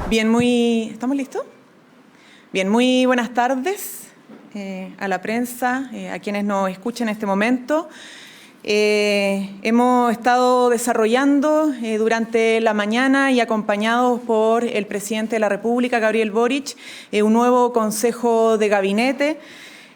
Bien, ¿estamos listos? Bien, muy buenas tardes a la prensa, a quienes nos escuchan en este momento. Hemos estado desarrollando durante la mañana y acompañados por el presidente de la República, Gabriel Boric, un nuevo Consejo de Gabinete.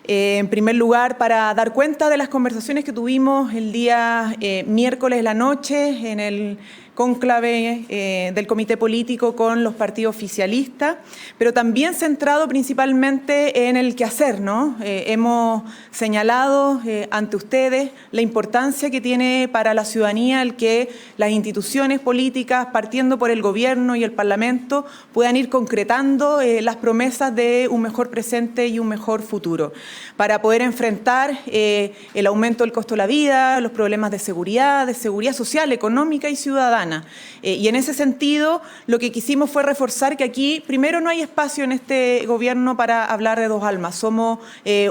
En primer lugar, para dar cuenta de las conversaciones que tuvimos el día miércoles de la noche en el cónclave del Comité Político con los partidos oficialistas, pero también centrado principalmente en el quehacer, ¿no? Hemos señalado ante ustedes la importancia que tiene para la ciudadanía el que las instituciones políticas, partiendo por el Gobierno y el Parlamento, puedan ir concretando las promesas de un mejor presente y un mejor futuro, para poder enfrentar el aumento del costo de la vida, los problemas de seguridad social, económica y ciudadana. Y en ese sentido, lo que quisimos fue reforzar que aquí, primero, no hay espacio en este gobierno para hablar de dos almas. Somos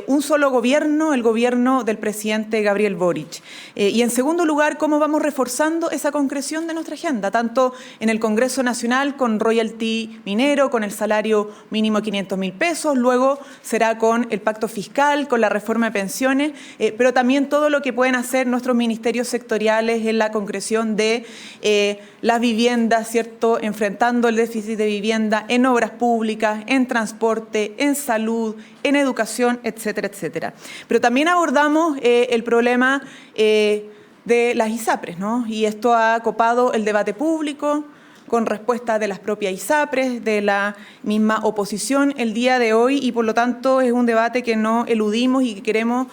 un solo gobierno, el gobierno del presidente Gabriel Boric. Y en segundo lugar, cómo vamos reforzando esa concreción de nuestra agenda, tanto en el Congreso Nacional con royalty minero, con el salario mínimo de 500.000 pesos, luego será con el pacto fiscal, con la reforma de pensiones, pero también todo lo que pueden hacer nuestros ministerios sectoriales en la concreción de las viviendas, ¿cierto?, enfrentando el déficit de vivienda en obras públicas, en transporte, en salud, en educación, etcétera, etcétera. Pero también abordamos el problema de las ISAPRES, ¿no? Y esto ha copado el debate público con respuesta de las propias ISAPRES, de la misma oposición el día de hoy, y por lo tanto es un debate que no eludimos y que queremos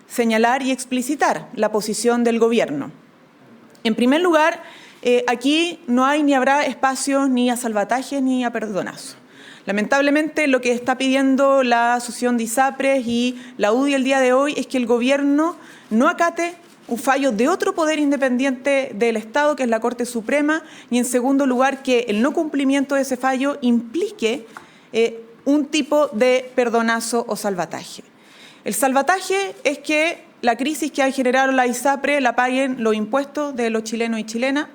señalar y explicitar la posición del Gobierno. En primer lugar, aquí no hay ni habrá espacio ni a salvatajes ni a perdonazos. Lamentablemente, lo que está pidiendo la Asociación de ISAPRES y la UDI el día de hoy es que el Gobierno no acate un fallo de otro poder independiente del Estado, que es la Corte Suprema, y en segundo lugar, que el no cumplimiento de ese fallo implique un tipo de perdonazo o salvataje. El salvataje es que la crisis que ha generado la ISAPRE la paguen los impuestos de los chilenos y chilenas,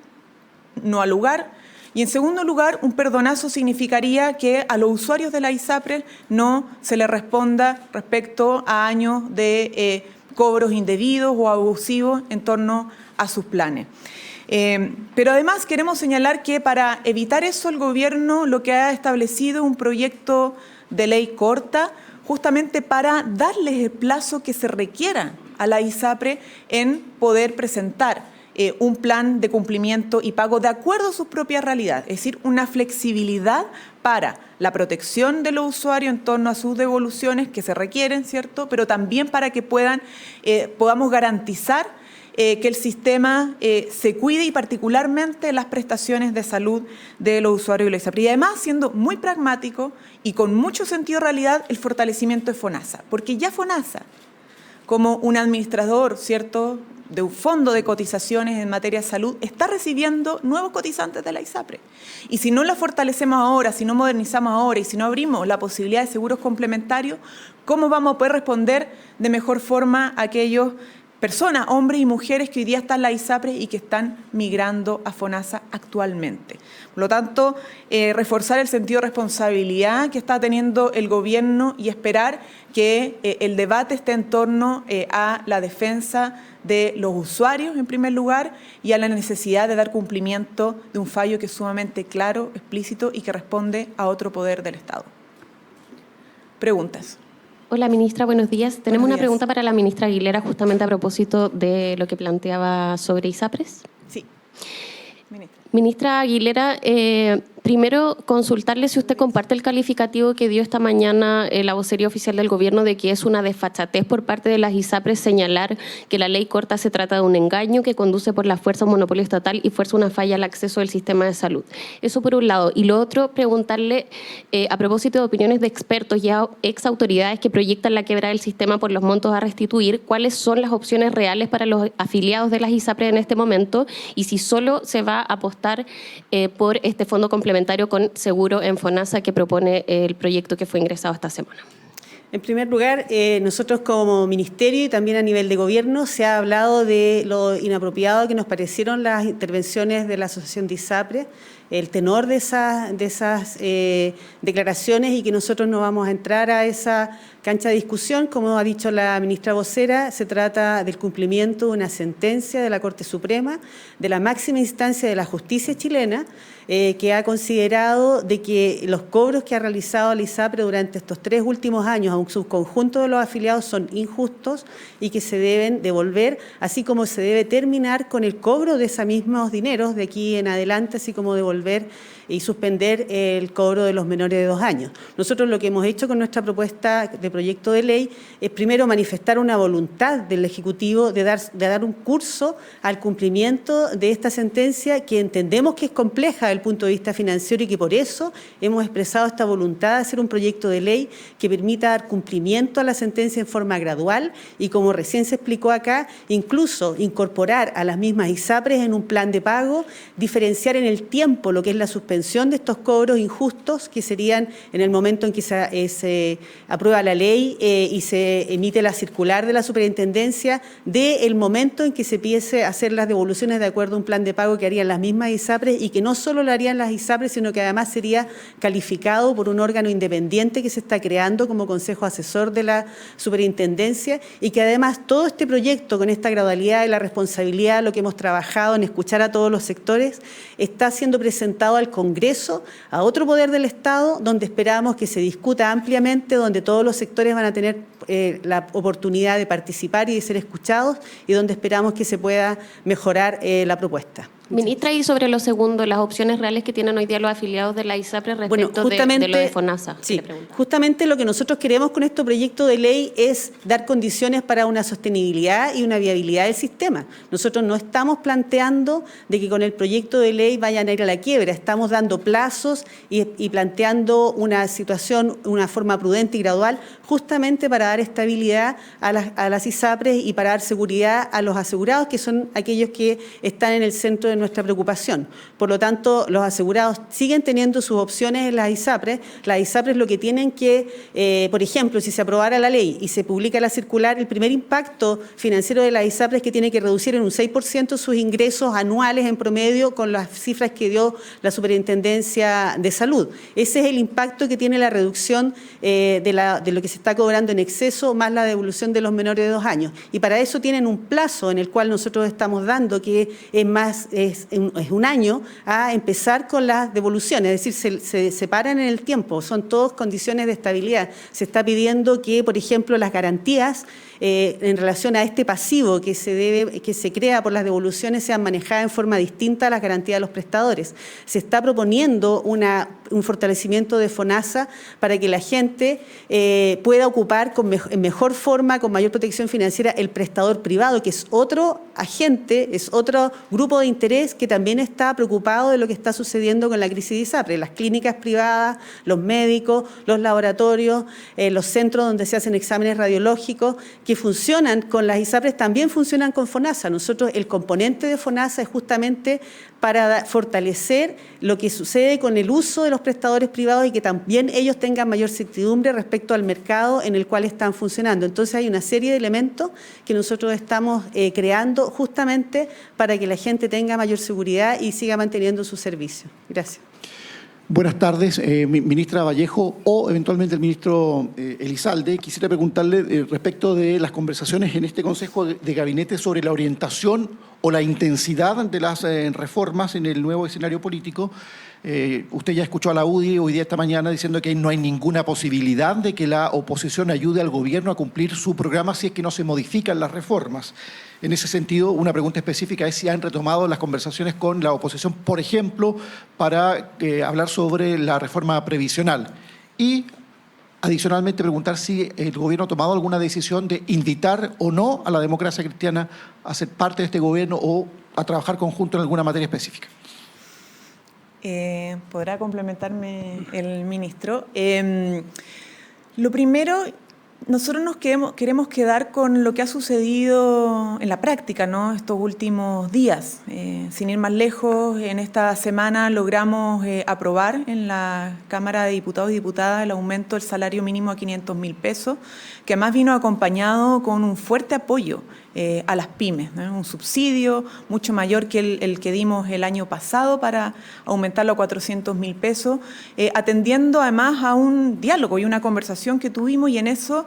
no al lugar. Y en segundo lugar, un perdonazo significaría que a los usuarios de la ISAPRE no se les responda respecto a años de cobros indebidos o abusivos en torno a sus planes. Pero además queremos señalar que para evitar eso el Gobierno lo que ha establecido es un proyecto de ley corta, justamente para darles el plazo que se requiera a la ISAPRE en poder presentar un plan de cumplimiento y pago de acuerdo a sus propias realidades, es decir, una flexibilidad para la protección de los usuarios en torno a sus devoluciones que se requieren, ¿cierto? Pero también para que podamos garantizar que el sistema se cuide y particularmente las prestaciones de salud de los usuarios de la ISAPRE. Y además, siendo muy pragmático y con mucho sentido de realidad, el fortalecimiento de FONASA, porque ya FONASA, como un administrador, ¿cierto?, de un fondo de cotizaciones en materia de salud, está recibiendo nuevos cotizantes de la ISAPRE. Y si no la fortalecemos ahora, si no modernizamos ahora y si no abrimos la posibilidad de seguros complementarios, ¿cómo vamos a poder responder de mejor forma a aquellos personas, hombres y mujeres que hoy día están en la ISAPRE y que están migrando a FONASA actualmente? Por lo tanto, reforzar el sentido de responsabilidad que está teniendo el Gobierno y esperar que el debate esté en torno a la defensa de los usuarios, en primer lugar, y a la necesidad de dar cumplimiento de un fallo que es sumamente claro, explícito y que responde a otro poder del Estado. Preguntas. Hola, ministra, buenos días. Tenemos una pregunta para la ministra Aguilera justamente a propósito de lo que planteaba sobre ISAPRES. Sí. Ministra. Ministra Aguilera, primero consultarle si usted comparte el calificativo que dio esta mañana la vocería oficial del Gobierno de que es una desfachatez por parte de las ISAPRES señalar que la ley corta se trata de un engaño que conduce por la fuerza a un monopolio estatal y fuerza una falla al acceso del sistema de salud. Eso por un lado. Y lo otro, preguntarle a propósito de opiniones de expertos y ex autoridades que proyectan la quiebra del sistema por los montos a restituir, ¿cuáles son las opciones reales para los afiliados de las ISAPRES en este momento? Y si solo se va a apostar por este fondo complementario con seguro en FONASA que propone el proyecto que fue ingresado esta semana. En primer lugar, nosotros como ministerio y también a nivel de gobierno se ha hablado de lo inapropiado que nos parecieron las intervenciones de la Asociación de ISAPRE, el tenor de esas declaraciones, y que nosotros no vamos a entrar a esa cancha de discusión. Como ha dicho la ministra vocera, se trata del cumplimiento de una sentencia de la Corte Suprema, de la máxima instancia de la justicia chilena, que ha considerado de que los cobros que ha realizado la ISAPRE durante estos 3 últimos años a un subconjunto de los afiliados son injustos y que se deben devolver, así como se debe terminar con el cobro de esos mismos dineros de aquí en adelante, así como devolver y suspender el cobro de los menores de 2 años. Nosotros lo que hemos hecho con nuestra propuesta de proyecto de ley es primero manifestar una voluntad del Ejecutivo de dar un curso al cumplimiento de esta sentencia, que entendemos que es compleja desde el punto de vista financiero y que por eso hemos expresado esta voluntad de hacer un proyecto de ley que permita dar cumplimiento a la sentencia en forma gradual y, como recién se explicó acá, incluso incorporar a las mismas ISAPRES en un plan de pago, diferenciar en el tiempo lo que es la suspensión de estos cobros injustos, que serían en el momento en que se aprueba la ley y se emite la circular de la superintendencia, del momento en que se empiece a hacer las devoluciones de acuerdo a un plan de pago que harían las mismas ISAPRES, y que no solo lo harían las ISAPRES, sino que además sería calificado por un órgano independiente que se está creando como Consejo Asesor de la Superintendencia, y que además todo este proyecto, con esta gradualidad y la responsabilidad, lo que hemos trabajado en escuchar a todos los sectores, está siendo presentado al Congreso, a otro poder del Estado, donde esperamos que se discuta ampliamente, donde todos los sectores van a tener la oportunidad de participar y de ser escuchados, y donde esperamos que se pueda mejorar la propuesta. Ministra, y sobre lo segundo, las opciones reales que tienen hoy día los afiliados de la ISAPRE respecto de lo de FONASA. Sí, justamente lo que nosotros queremos con este proyecto de ley es dar condiciones para una sostenibilidad y una viabilidad del sistema. Nosotros no estamos planteando de que con el proyecto de ley vayan a ir a la quiebra, estamos dando plazos y planteando una situación, una forma prudente y gradual, justamente para dar estabilidad a las ISAPRES y para dar seguridad a los asegurados, que son aquellos que están en el centro de nuestra preocupación. Por lo tanto, los asegurados siguen teniendo sus opciones en las ISAPRES. Las ISAPRES lo que tienen que, por ejemplo, si se aprobara la ley y se publica la circular, el primer impacto financiero de las ISAPRES es que tiene que reducir en un 6% sus ingresos anuales en promedio, con las cifras que dio la Superintendencia de Salud. Ese es el impacto que tiene la reducción de lo que se está cobrando en exceso, más la devolución de los menores de 2 años. Y para eso tienen un plazo en el cual nosotros estamos dando, que es un año, a empezar con las devoluciones, es decir, se separan en el tiempo, son todas condiciones de estabilidad. Se está pidiendo que, por ejemplo, las garantías en relación a este pasivo que se crea por las devoluciones sean manejadas en forma distinta a las garantías de los prestadores. Se está proponiendo un fortalecimiento de FONASA para que la gente pueda ocupar en mejor forma, con mayor protección financiera, el prestador privado, que es otro agente, es otro grupo de interés que también está preocupado de lo que está sucediendo con la crisis de ISAPRE. Las clínicas privadas, los médicos, los laboratorios, los centros donde se hacen exámenes radiológicos, que funcionan con las ISAPRES, también funcionan con FONASA. Nosotros, el componente de FONASA es justamente para fortalecer lo que sucede con el uso de los prestadores privados y que también ellos tengan mayor certidumbre respecto al mercado en el cual están funcionando. Entonces hay una serie de elementos que nosotros estamos creando justamente para que la gente tenga mayor seguridad y siga manteniendo su servicio. Gracias. Buenas tardes, ministra Vallejo o eventualmente el ministro Elizalde. Quisiera preguntarle respecto de las conversaciones en este Consejo de Gabinete sobre la orientación o la intensidad de las reformas en el nuevo escenario político. Usted ya escuchó a la UDI hoy día, esta mañana, diciendo que no hay ninguna posibilidad de que la oposición ayude al gobierno a cumplir su programa si es que no se modifican las reformas. En ese sentido, una pregunta específica es si han retomado las conversaciones con la oposición, por ejemplo, para hablar sobre la reforma previsional. Y, adicionalmente, preguntar si el gobierno ha tomado alguna decisión de invitar o no a la democracia cristiana a ser parte de este gobierno o a trabajar conjunto en alguna materia específica. ¿Podrá complementarme el ministro? Lo primero, nosotros nos queremos quedar con lo que ha sucedido en la práctica, ¿no? Estos últimos días. Sin ir más lejos, en esta semana logramos aprobar en la Cámara de Diputados y Diputadas el aumento del salario mínimo a 500.000 pesos, que además vino acompañado con un fuerte apoyo a las pymes, ¿no? Un subsidio mucho mayor que el que dimos el año pasado para aumentarlo a 400.000 pesos, atendiendo además a un diálogo y una conversación que tuvimos, y en eso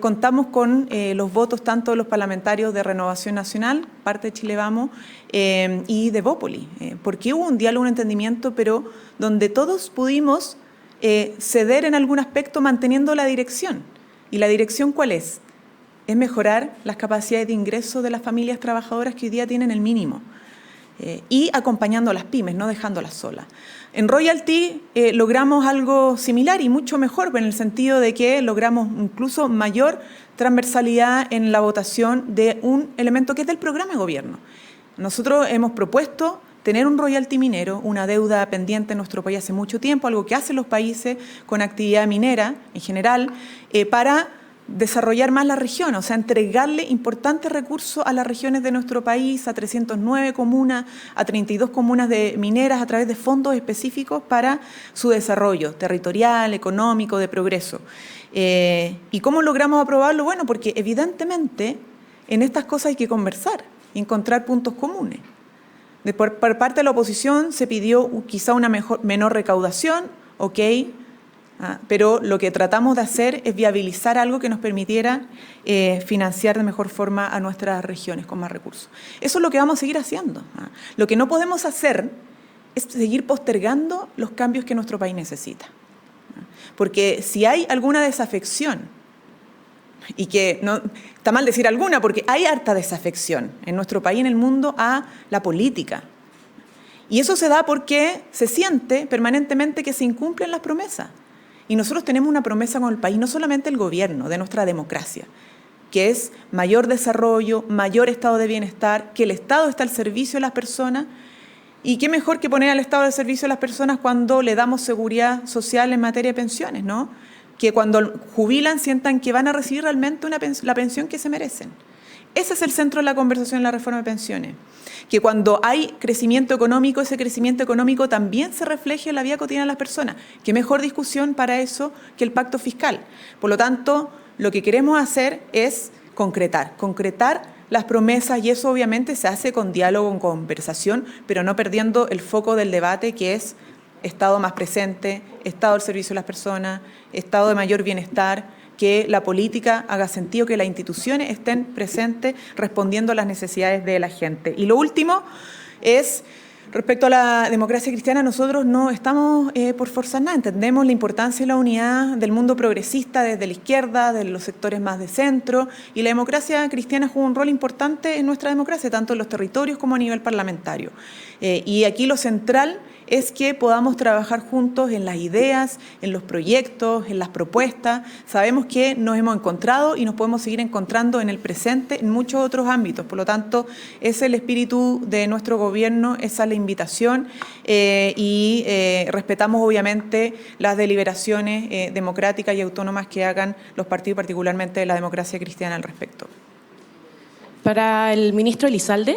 contamos con los votos tanto de los parlamentarios de Renovación Nacional, parte de Chile Vamos, y de Bópoli, porque hubo un diálogo, un entendimiento, pero donde todos pudimos ceder en algún aspecto manteniendo la dirección. ¿Y la dirección cuál es? Es mejorar las capacidades de ingreso de las familias trabajadoras que hoy día tienen el mínimo, y acompañando a las pymes, no dejándolas solas. En royalty logramos algo similar y mucho mejor, en el sentido de que logramos incluso mayor transversalidad en la votación de un elemento que es del programa de gobierno. Nosotros hemos propuesto tener un royalty minero, una deuda pendiente en nuestro país hace mucho tiempo, algo que hacen los países con actividad minera en general, para desarrollar más la región, o sea, entregarle importantes recursos a las regiones de nuestro país, a 309 comunas, a 32 comunas de mineras, a través de fondos específicos para su desarrollo territorial, económico, de progreso. ¿Y cómo logramos aprobarlo? Bueno, porque evidentemente en estas cosas hay que conversar y encontrar puntos comunes. Por parte de la oposición se pidió quizá una menor recaudación, ok, pero lo que tratamos de hacer es viabilizar algo que nos permitiera financiar de mejor forma a nuestras regiones con más recursos. Eso es lo que vamos a seguir haciendo. Lo que no podemos hacer es seguir postergando los cambios que nuestro país necesita. Porque si hay alguna desafección, y que no está mal decir alguna, porque hay harta desafección en nuestro país y en el mundo a la política. Y eso se da porque se siente permanentemente que se incumplen las promesas. Y nosotros tenemos una promesa con el país, no solamente el gobierno, de nuestra democracia, que es mayor desarrollo, mayor estado de bienestar, que el Estado está al servicio de las personas. Y qué mejor que poner al Estado al servicio de las personas cuando le damos seguridad social en materia de pensiones, ¿no? Que cuando jubilan sientan que van a recibir realmente la pensión que se merecen. Ese es el centro de la conversación en la reforma de pensiones. Que cuando hay crecimiento económico, ese crecimiento económico también se refleje en la vida cotidiana de las personas. ¿Qué mejor discusión para eso que el pacto fiscal? Por lo tanto, lo que queremos hacer es concretar las promesas, y eso obviamente se hace con diálogo, con conversación, pero no perdiendo el foco del debate, que es Estado más presente, Estado al servicio de las personas, Estado de mayor bienestar, que la política haga sentido, que las instituciones estén presentes respondiendo a las necesidades de la gente. Y lo último es, respecto a la democracia cristiana, nosotros no estamos por forzar nada, entendemos la importancia y la unidad del mundo progresista desde la izquierda, de los sectores más de centro, y la democracia cristiana juega un rol importante en nuestra democracia, tanto en los territorios como a nivel parlamentario. Y aquí lo central es que podamos trabajar juntos en las ideas, en los proyectos, en las propuestas. Sabemos que nos hemos encontrado y nos podemos seguir encontrando en el presente en muchos otros ámbitos. Por lo tanto, ese es el espíritu de nuestro gobierno, esa es la invitación, y respetamos obviamente las deliberaciones democráticas y autónomas que hagan los partidos, particularmente la democracia cristiana, al respecto. Para el ministro Elizalde.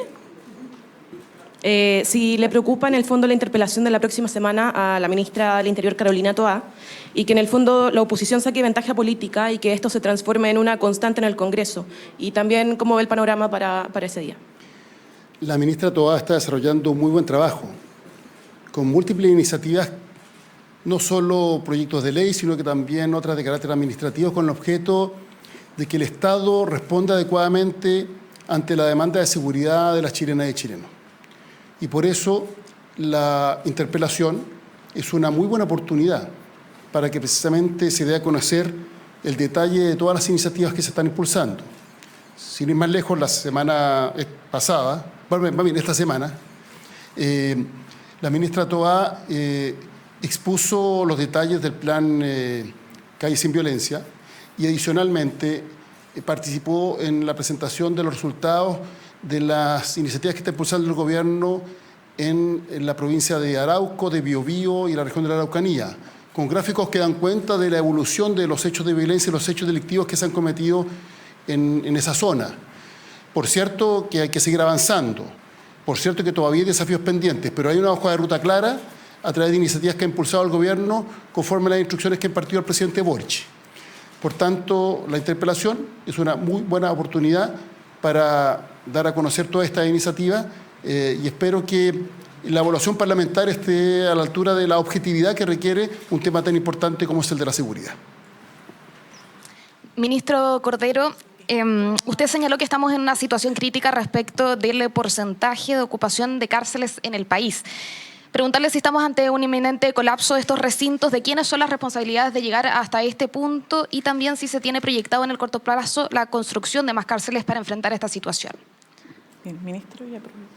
Si le preocupa en el fondo la interpelación de la próxima semana a la ministra del Interior, Carolina Toá, y que en el fondo la oposición saque ventaja política y que esto se transforme en una constante en el Congreso, y también cómo ve el panorama para ese día. La ministra Toá está desarrollando un muy buen trabajo, con múltiples iniciativas, no solo proyectos de ley, sino que también otras de carácter administrativo, con el objeto de que el Estado responda adecuadamente ante la demanda de seguridad de las chilenas y chilenos. Y por eso la interpelación es una muy buena oportunidad para que precisamente se dé a conocer el detalle de todas las iniciativas que se están impulsando. Sin ir más lejos, la semana pasada, esta semana, la ministra Toá expuso los detalles del plan Calle Sin Violencia y adicionalmente participó en la presentación de los resultados de las iniciativas que está impulsando el gobierno en la provincia de Arauco, de Biobío y la región de la Araucanía, con gráficos que dan cuenta de la evolución de los hechos de violencia y los hechos delictivos que se han cometido en esa zona. Por cierto que hay que seguir avanzando, por cierto que todavía hay desafíos pendientes, pero hay una hoja de ruta clara a través de iniciativas que ha impulsado el Gobierno conforme a las instrucciones que ha impartido el presidente Boric. Por tanto, la interpelación es una muy buena oportunidad para dar a conocer toda esta iniciativa y espero que la evaluación parlamentaria esté a la altura de la objetividad que requiere un tema tan importante como es el de la seguridad. Ministro Cordero, usted señaló que estamos en una situación crítica respecto del porcentaje de ocupación de cárceles en el país. Preguntarle si estamos ante un inminente colapso de estos recintos, de quiénes son las responsabilidades de llegar hasta este punto y también si se tiene proyectado en el corto plazo la construcción de más cárceles para enfrentar esta situación. Bien, ministro, ya pregunto.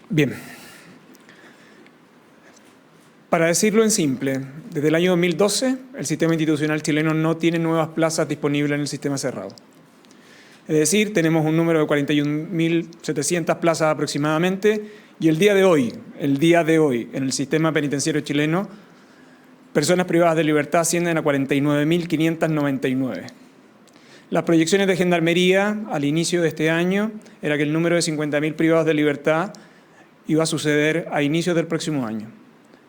Bien. Para decirlo en simple, desde el año 2012 el sistema institucional chileno no tiene nuevas plazas disponibles en el sistema cerrado. Es decir, tenemos un número de 41.700 plazas aproximadamente y el día de hoy, en el sistema penitenciario chileno, personas privadas de libertad ascienden a 49.599. Las proyecciones de Gendarmería al inicio de este año era que el número de 50.000 privados de libertad iba a suceder a inicios del próximo año.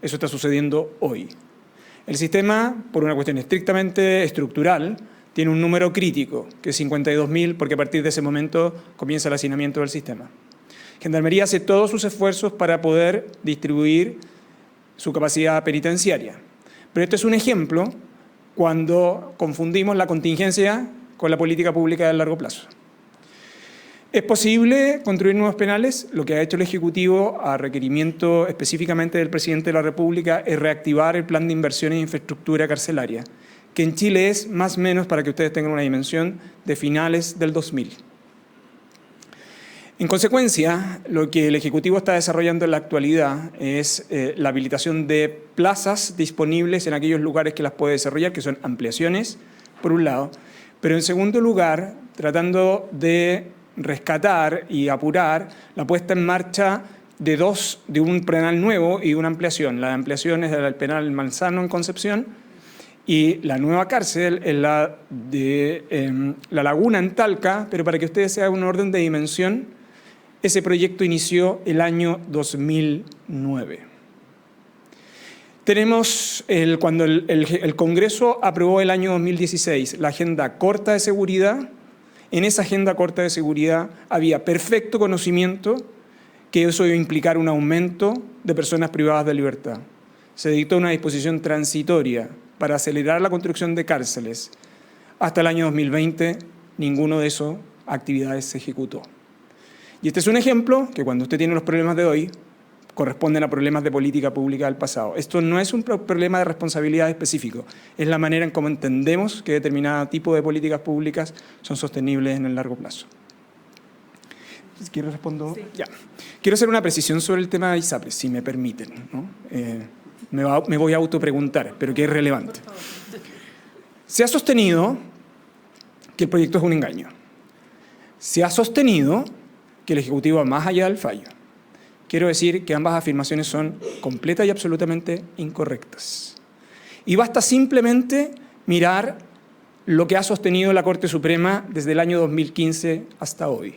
Eso está sucediendo hoy. El sistema, por una cuestión estrictamente estructural, tiene un número crítico, que es 52.000, porque a partir de ese momento comienza el hacinamiento del sistema. Gendarmería hace todos sus esfuerzos para poder distribuir su capacidad penitenciaria. Pero este es un ejemplo cuando confundimos la contingencia con la política pública de largo plazo. ¿Es posible construir nuevos penales? Lo que ha hecho el Ejecutivo a requerimiento específicamente del Presidente de la República es reactivar el plan de inversión en infraestructura carcelaria, que en Chile es más o menos, para que ustedes tengan una dimensión, de finales del 2000. En consecuencia, lo que el Ejecutivo está desarrollando en la actualidad es la habilitación de plazas disponibles en aquellos lugares que las puede desarrollar, que son ampliaciones, por un lado, pero en segundo lugar, tratando de rescatar y apurar la puesta en marcha de un penal nuevo y una ampliación. La ampliación es del penal Manzano en Concepción y la nueva cárcel es la de La Laguna en Talca, pero para que ustedes se hagan un orden de dimensión, ese proyecto inició el año 2009. Tenemos, cuando el Congreso aprobó el año 2016 la Agenda Corta de Seguridad, en esa Agenda Corta de Seguridad había perfecto conocimiento que eso iba a implicar un aumento de personas privadas de libertad. Se dictó una disposición transitoria para acelerar la construcción de cárceles. Hasta el año 2020, ninguno de esas actividades se ejecutó. Y este es un ejemplo que cuando usted tiene los problemas de hoy, corresponden a problemas de política pública del pasado. Esto no es un problema de responsabilidad específico, es la manera en cómo entendemos que determinado tipo de políticas públicas son sostenibles en el largo plazo. ¿Quiero responder? Sí. Ya. Quiero hacer una precisión sobre el tema de ISAPRES, si me permiten, ¿no? Me voy a autopreguntar, pero que es relevante. Se ha sostenido que el proyecto es un engaño. Se ha sostenido que el Ejecutivo va más allá del fallo. Quiero decir que ambas afirmaciones son completas y absolutamente incorrectas. Y basta simplemente mirar lo que ha sostenido la Corte Suprema desde el año 2015 hasta hoy.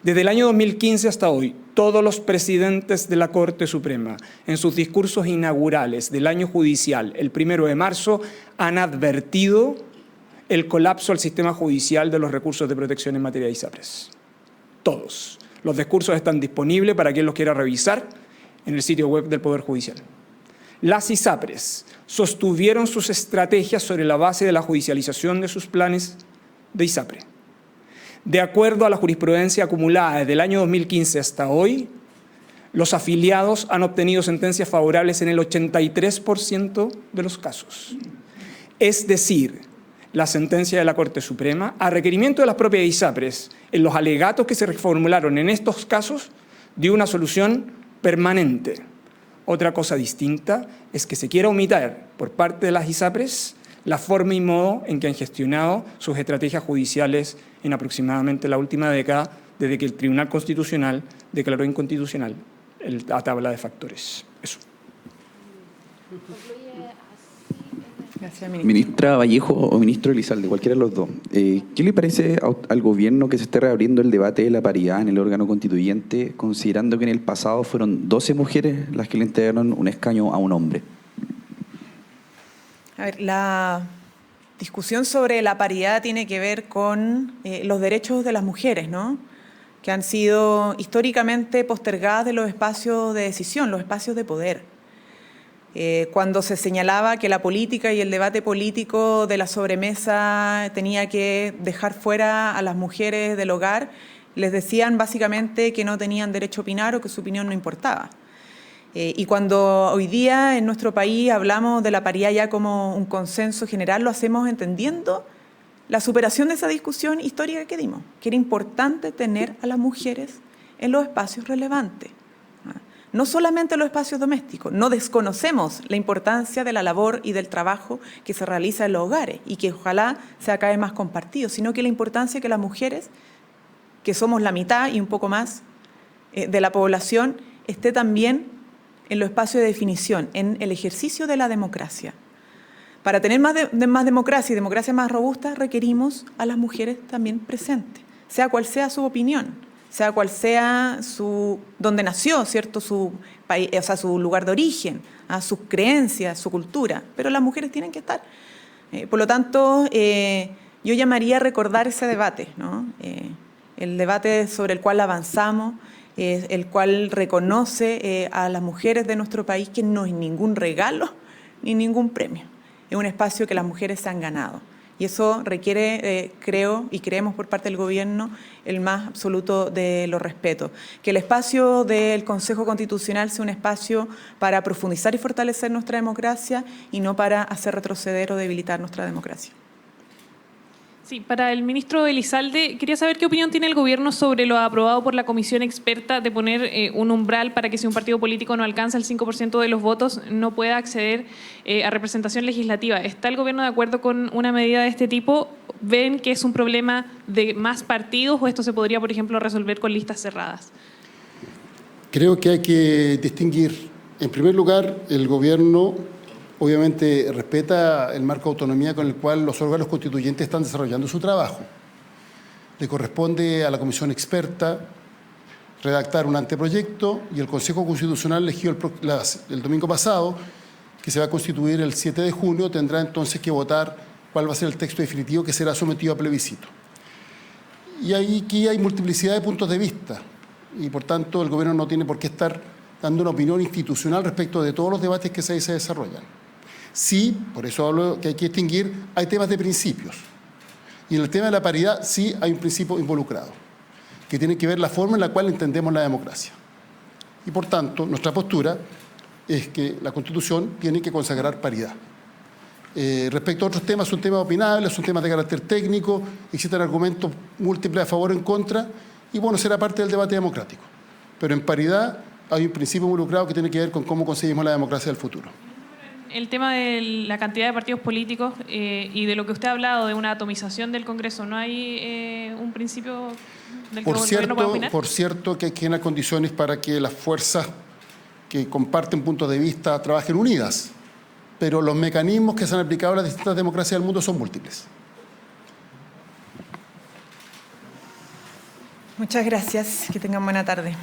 Desde el año 2015 hasta hoy, todos los presidentes de la Corte Suprema, en sus discursos inaugurales del año judicial, el 1 de marzo, han advertido el colapso al sistema judicial de los recursos de protección en materia de ISAPRES. Todos. Los discursos están disponibles para quien los quiera revisar en el sitio web del Poder Judicial. Las ISAPRES sostuvieron sus estrategias sobre la base de la judicialización de sus planes de ISAPRE. De acuerdo a la jurisprudencia acumulada desde el año 2015 hasta hoy, los afiliados han obtenido sentencias favorables en el 83% de los casos. Es decir, la sentencia de la Corte Suprema, a requerimiento de las propias ISAPRES, en los alegatos que se reformularon en estos casos, dio una solución permanente. Otra cosa distinta es que se quiera omitir por parte de las ISAPRES la forma y modo en que han gestionado sus estrategias judiciales en aproximadamente la última década, desde que el Tribunal Constitucional declaró inconstitucional la tabla de factores. Eso. Gracias, ministro. Ministra Vallejo o ministro Elizalde, cualquiera de los dos. ¿Qué le parece al gobierno que se esté reabriendo el debate de la paridad en el órgano constituyente, considerando que en el pasado fueron 12 mujeres las que le integraron un escaño a un hombre? A ver, la discusión sobre la paridad tiene que ver con los derechos de las mujeres, ¿no?, que han sido históricamente postergadas de los espacios de decisión, los espacios de poder. Cuando se señalaba que la política y el debate político de la sobremesa tenía que dejar fuera a las mujeres del hogar, les decían básicamente que no tenían derecho a opinar o que su opinión no importaba. Y cuando hoy día en nuestro país hablamos de la paridad ya como un consenso general, lo hacemos entendiendo la superación de esa discusión histórica que dimos, que era importante tener a las mujeres en los espacios relevantes. No solamente en los espacios domésticos, no desconocemos la importancia de la labor y del trabajo que se realiza en los hogares y que ojalá sea cada vez más compartido, sino que la importancia que las mujeres, que somos la mitad y un poco más de la población, esté también en los espacios de definición, en el ejercicio de la democracia. Para tener más democracia y democracia más robusta, requerimos a las mujeres también presentes, sea cual sea su opinión, sea cual sea donde nació, ¿cierto?, su país, o sea, su lugar de origen, sus creencias, su cultura, pero las mujeres tienen que estar. Por lo tanto, yo llamaría a recordar ese debate, ¿no? El debate sobre el cual avanzamos, el cual reconoce a las mujeres de nuestro país que no es ningún regalo ni ningún premio. Es un espacio que las mujeres se han ganado. Y eso requiere, creo, y creemos por parte del gobierno, el más absoluto de los respetos. Que el espacio del Consejo Constitucional sea un espacio para profundizar y fortalecer nuestra democracia y no para hacer retroceder o debilitar nuestra democracia. Sí, para el ministro Elizalde, quería saber qué opinión tiene el gobierno sobre lo aprobado por la comisión experta de poner un umbral para que si un partido político no alcanza el 5% de los votos no pueda acceder a representación legislativa. ¿Está el gobierno de acuerdo con una medida de este tipo? ¿Ven que es un problema de más partidos o esto se podría, por ejemplo, resolver con listas cerradas? Creo que hay que distinguir. En primer lugar, el gobierno obviamente respeta el marco de autonomía con el cual los órganos constituyentes están desarrollando su trabajo. Le corresponde a la comisión experta redactar un anteproyecto y el Consejo Constitucional eligió el domingo pasado, que se va a constituir el 7 de junio, tendrá entonces que votar cuál va a ser el texto definitivo que será sometido a plebiscito. Y aquí hay multiplicidad de puntos de vista y por tanto el gobierno no tiene por qué estar dando una opinión institucional respecto de todos los debates que se desarrollan. Sí, por eso hablo que hay que distinguir, hay temas de principios. Y en el tema de la paridad sí hay un principio involucrado, que tiene que ver la forma en la cual entendemos la democracia. Y por tanto, nuestra postura es que la Constitución tiene que consagrar paridad. Respecto a otros temas, son temas opinables, son temas de carácter técnico, existen argumentos múltiples a favor o en contra, y bueno, será parte del debate democrático. Pero en paridad hay un principio involucrado que tiene que ver con cómo conseguimos la democracia del futuro. El tema de la cantidad de partidos políticos y de lo que usted ha hablado, de una atomización del Congreso, ¿no hay un principio del que el gobierno pueda opinar? Por cierto, que hay que generar condiciones para que las fuerzas que comparten puntos de vista trabajen unidas, pero los mecanismos que se han aplicado a las distintas democracias del mundo son múltiples. Muchas gracias. Que tengan buena tarde.